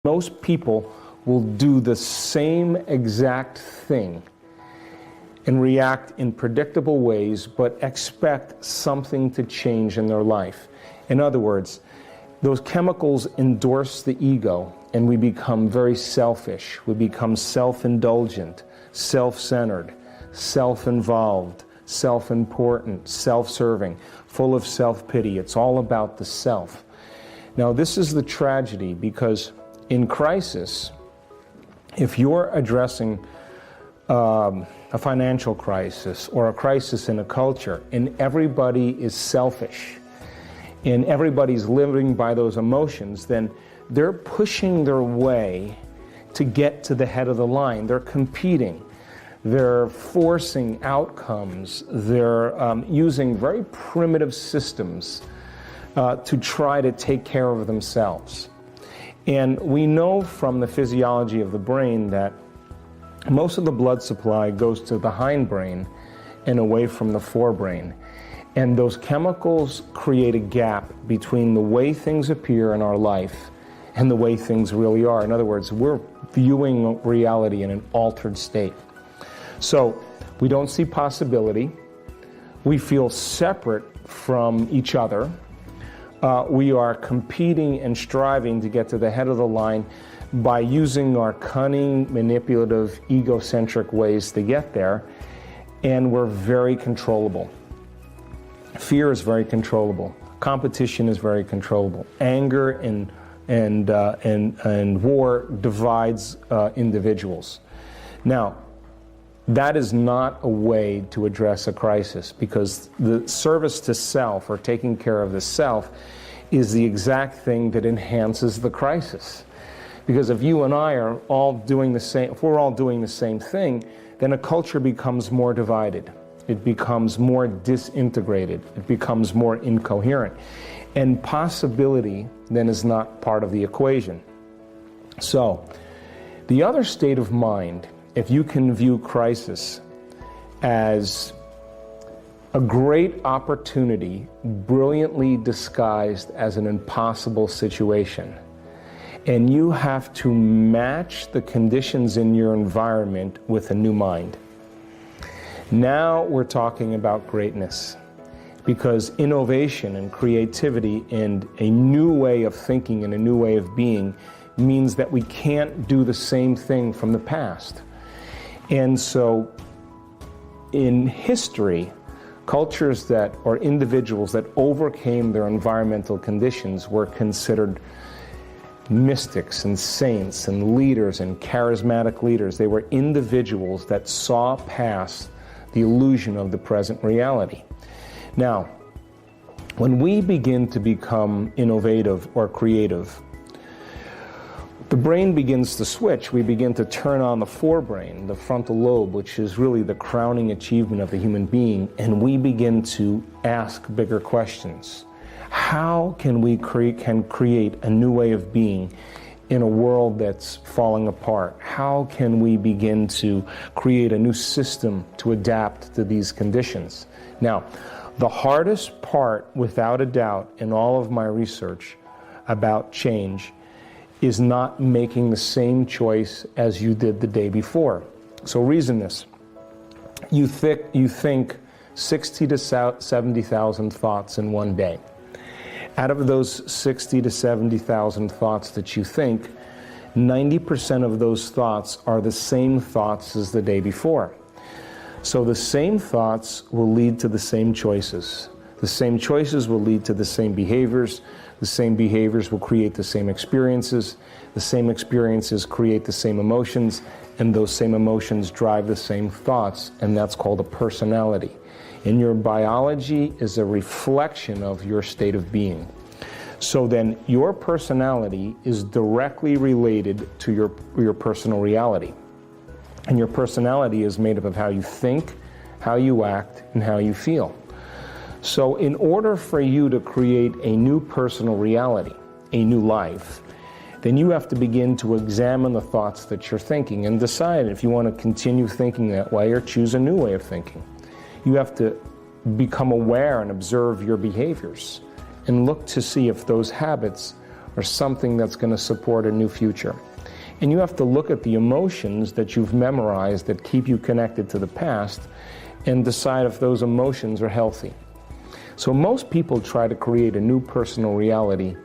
Most people will do the same exact thing and react in predictable ways, but expect something to change in their life. In other words, those chemicals endorse the ego, and we become very selfish. We become self-indulgent, self-centered, self-involved, self-important, self-serving, full of self-pity. It's all about the self. Now, this is the tragedy, because in crisis, if you're addressing a financial crisis or a crisis in a culture, and everybody is selfish, and everybody's living by those emotions, then they're pushing their way to get to the head of the line. They're competing. They're forcing outcomes. They're using very primitive systems to try to take care of themselves. And we know from the physiology of the brain that most of the blood supply goes to the hindbrain and away from the forebrain. And those chemicals create a gap between the way things appear in our life and the way things really are. In other words, we're viewing reality in an altered state. So we don't see possibility. We feel separate from each other. We are competing and striving to get to the head of the line by using our cunning, manipulative, egocentric ways to get there, and we're very controllable. Fear is very controllable. Competition is very controllable. Anger and war divides individuals. Now, that is not a way to address a crisis, because the service to self, or taking care of the self, is the exact thing that enhances the crisis. Because if you and I are all doing the same, if we're all doing the same thing, then a culture becomes more divided. It becomes more disintegrated. It becomes more incoherent. And possibility then is not part of the equation. So, the other state of mind, if you can view crisis as a great opportunity brilliantly disguised as an impossible situation, and you have to match the conditions in your environment with a new mind. Now we're talking about greatness, because innovation and creativity and a new way of thinking and a new way of being means that we can't do the same thing from the past. And so in history, cultures that, or individuals that overcame their environmental conditions were considered mystics and saints and leaders and charismatic leaders. They were individuals that saw past the illusion of the present reality. Now, when we begin to become innovative or creative, the brain begins to switch. We begin to turn on the forebrain, the frontal lobe, which is really the crowning achievement of the human being, and we begin to ask bigger questions. How can we create a new way of being in a world that's falling apart? How can we begin to create a new system to adapt to these conditions? Now, the hardest part, without a doubt, in all of my research about change is not making the same choice as you did the day before. So reason this. You think 60 to 70,000 thoughts in one day. Out of those 60 to 70,000 thoughts that you think, 90% of those thoughts are the same thoughts as the day before. So the same thoughts will lead to the same choices. The same choices will lead to the same behaviors. The same behaviors will create the same experiences. The same experiences create the same emotions, and those same emotions drive the same thoughts, and that's called a personality. And your biology is a reflection of your state of being. So then your personality is directly related to your personal reality. And your personality is made up of how you think, how you act, and how you feel. So in order for you to create a new personal reality, a new life, then you have to begin to examine the thoughts that you're thinking and decide if you want to continue thinking that way or choose a new way of thinking. You have to become aware and observe your behaviors and look to see if those habits or something that's going to support a new future. And you have to look at the emotions that you've memorized that keep you connected to the past and decide if those emotions are healthy. So most people try to create a new personal reality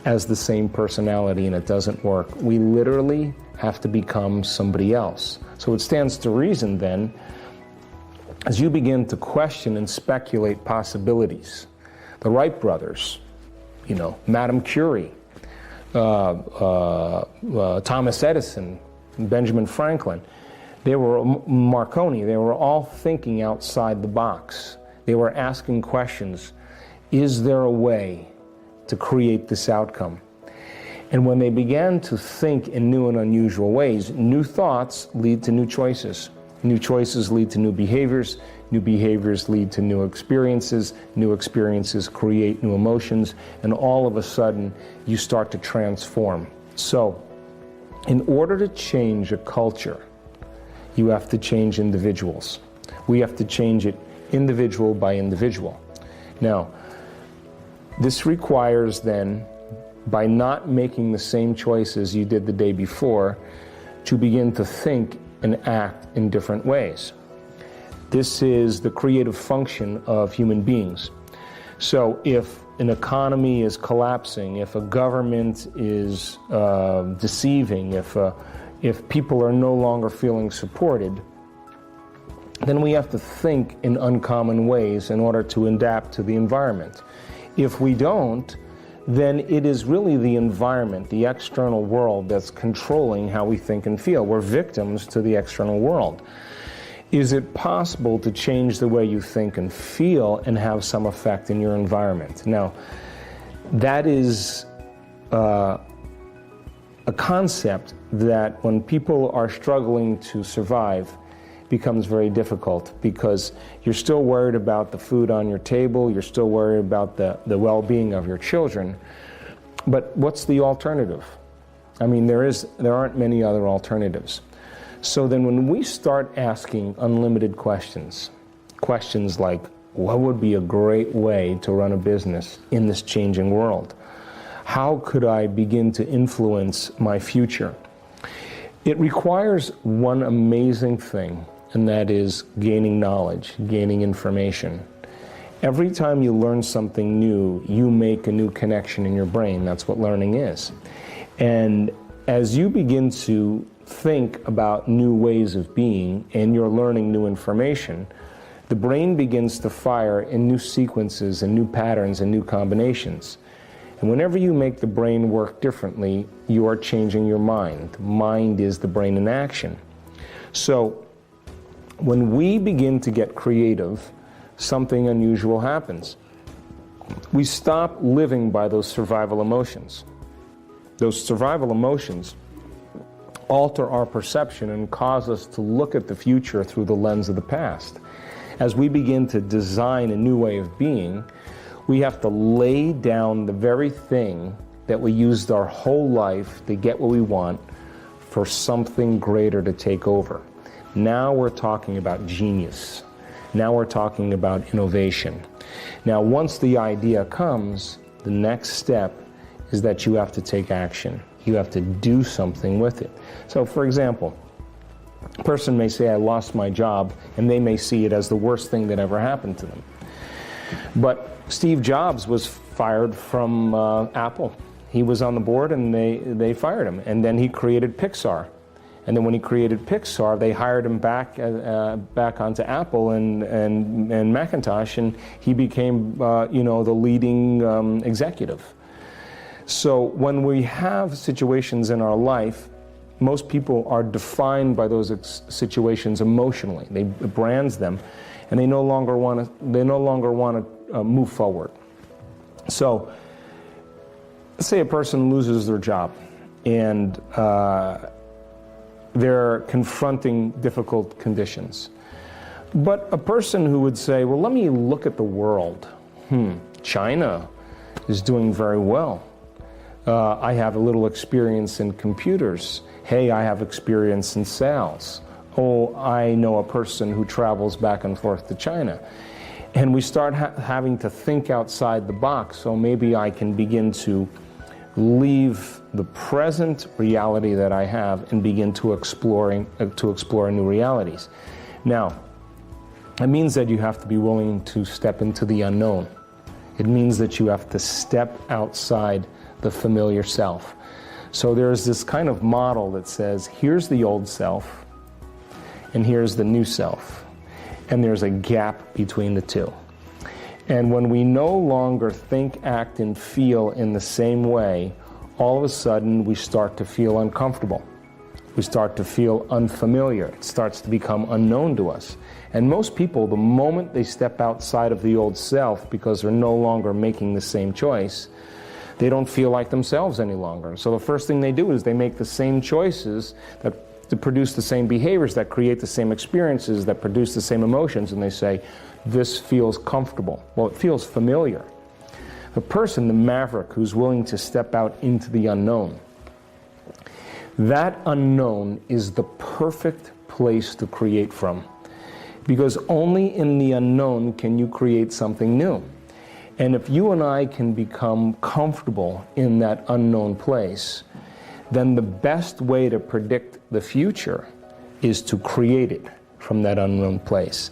as the same personality, and it doesn't work. We literally have to become somebody else. So it stands to reason then, as you begin to question and speculate possibilities, the Wright brothers, Madame Curie, Thomas Edison, Benjamin Franklin, Marconi, they were all thinking outside the box. They were asking questions. Is there a way to create this outcome? And when they began to think in new and unusual ways, new thoughts lead to new choices. New choices lead to new behaviors. New behaviors lead to new experiences. New experiences create new emotions. And all of a sudden, you start to transform. So, in order to change a culture, you have to change individuals. We have to change it individual by individual. Now, this requires then, by not making the same choices you did the day before, to begin to think and act in different ways. This is the creative function of human beings. So if an economy is collapsing, if a government is deceiving, if people are no longer feeling supported, then we have to think in uncommon ways in order to adapt to the environment. If we don't, then it is really the environment, the external world, that's controlling how we think and feel. We're victims to the external world. Is it possible to change the way you think and feel and have some effect in your environment? Now, that is a concept that when people are struggling to survive becomes very difficult, because you're still worried about the food on your table, you're still worried about the well-being of your children. But what's the alternative? I mean, there aren't many other alternatives. So then when we start asking unlimited questions like, what would be a great way to run a business in this changing world? How could I begin to influence my future? It requires one amazing thing, and that is gaining knowledge, gaining information. Every time you learn something new, you make a new connection in your brain. That's what learning is. And as you begin to think about new ways of being and you're learning new information, the brain begins to fire in new sequences and new patterns and new combinations. And whenever you make the brain work differently, you are changing your mind. Mind is the brain in action. So when we begin to get creative, something unusual happens. We stop living by those survival emotions. Those survival emotions alter our perception and cause us to look at the future through the lens of the past. As we begin to design a new way of being, we have to lay down the very thing that we used our whole life to get what we want for something greater to take over. Now we're talking about genius. Now we're talking about innovation. Now, once the idea comes, the next step is that you have to take action. You have to do something with it. So, for example, a person may say, I lost my job, and they may see it as the worst thing that ever happened to them. But Steve Jobs was fired from Apple. He was on the board, and they fired him. And then he created Pixar. And then when he created Pixar, they hired him back onto Apple and Macintosh, and he became the leading executive. So when we have situations in our life, most people are defined by those situations emotionally. They brands them, and they no longer want to move forward. So let's say a person loses their job, and they're confronting difficult conditions. But a person who would say, well, let me look at the world. China is doing very well. I have a little experience in computers. Hey, I have experience in sales. Oh, I know a person who travels back and forth to China. And we start having to think outside the box. So maybe I can begin to leave the present reality that I have and begin to explore new realities. Now, it means that you have to be willing to step into the unknown. It means that you have to step outside the familiar self. So there's this kind of model that says, here's the old self, and here's the new self. And there's a gap between the two. And when we no longer think, act, and feel in the same way, all of a sudden we start to feel uncomfortable. We start to feel unfamiliar. It starts to become unknown to us. And most people, the moment they step outside of the old self, because they're no longer making the same choice, they don't feel like themselves any longer. So the first thing they do is they make the same choices that produce the same behaviors, that create the same experiences, that produce the same emotions, and they say, this feels comfortable. Well, it feels familiar. The person, the maverick, who's willing to step out into the unknown, that unknown is the perfect place to create from. Because only in the unknown can you create something new. And if you and I can become comfortable in that unknown place, then the best way to predict the future is to create it from that unknown place.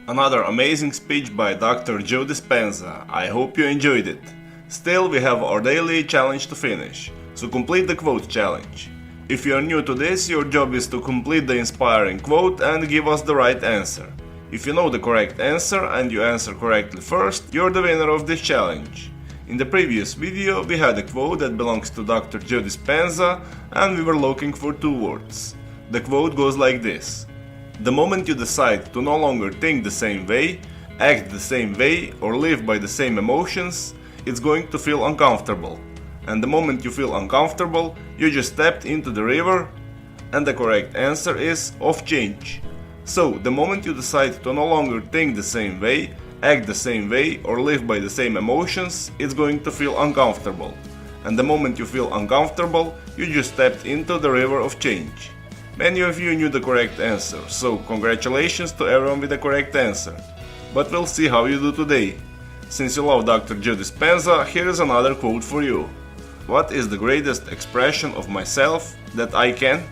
Another amazing speech by Dr. Joe Dispenza. I hope you enjoyed it. Still, we have our daily challenge to finish, so complete the quote challenge. If you are new to this, your job is to complete the inspiring quote and give us the right answer. If you know the correct answer and you answer correctly first, you're the winner of this challenge. In the previous video, we had a quote that belongs to Dr. Joe Dispenza and we were looking for 2 words. The quote goes like this: the moment you decide to no longer think the same way, act the same way, or live by the same emotions, it's going to feel uncomfortable. And the moment you feel uncomfortable, you just stepped into the river, and the correct answer is of change. So, the moment you decide to no longer think the same way, act the same way, or live by the same emotions, it's going to feel uncomfortable. And the moment you feel uncomfortable, you just stepped into the river of change. Many of you knew the correct answer, so congratulations to everyone with the correct answer. But we'll see how you do today. Since you love Dr. Joe Dispenza, here is another quote for you. What is the greatest expression of myself that I can?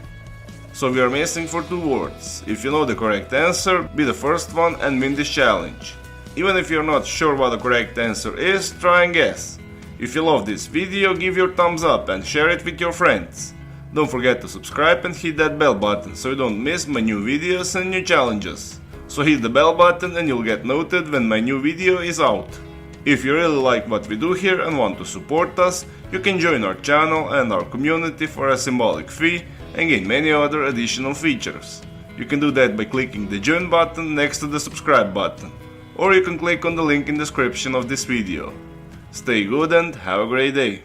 So we are missing for 2 words. If you know the correct answer, be the first one and win this challenge. Even if you're not sure what the correct answer is, try and guess. If you love this video, give your thumbs up and share it with your friends. Don't forget to subscribe and hit that bell button so you don't miss my new videos and new challenges. So hit the bell button and you'll get noted when my new video is out. If you really like what we do here and want to support us, you can join our channel and our community for a symbolic fee and gain many other additional features. You can do that by clicking the join button next to the subscribe button, or you can click on the link in the description of this video. Stay good and have a great day.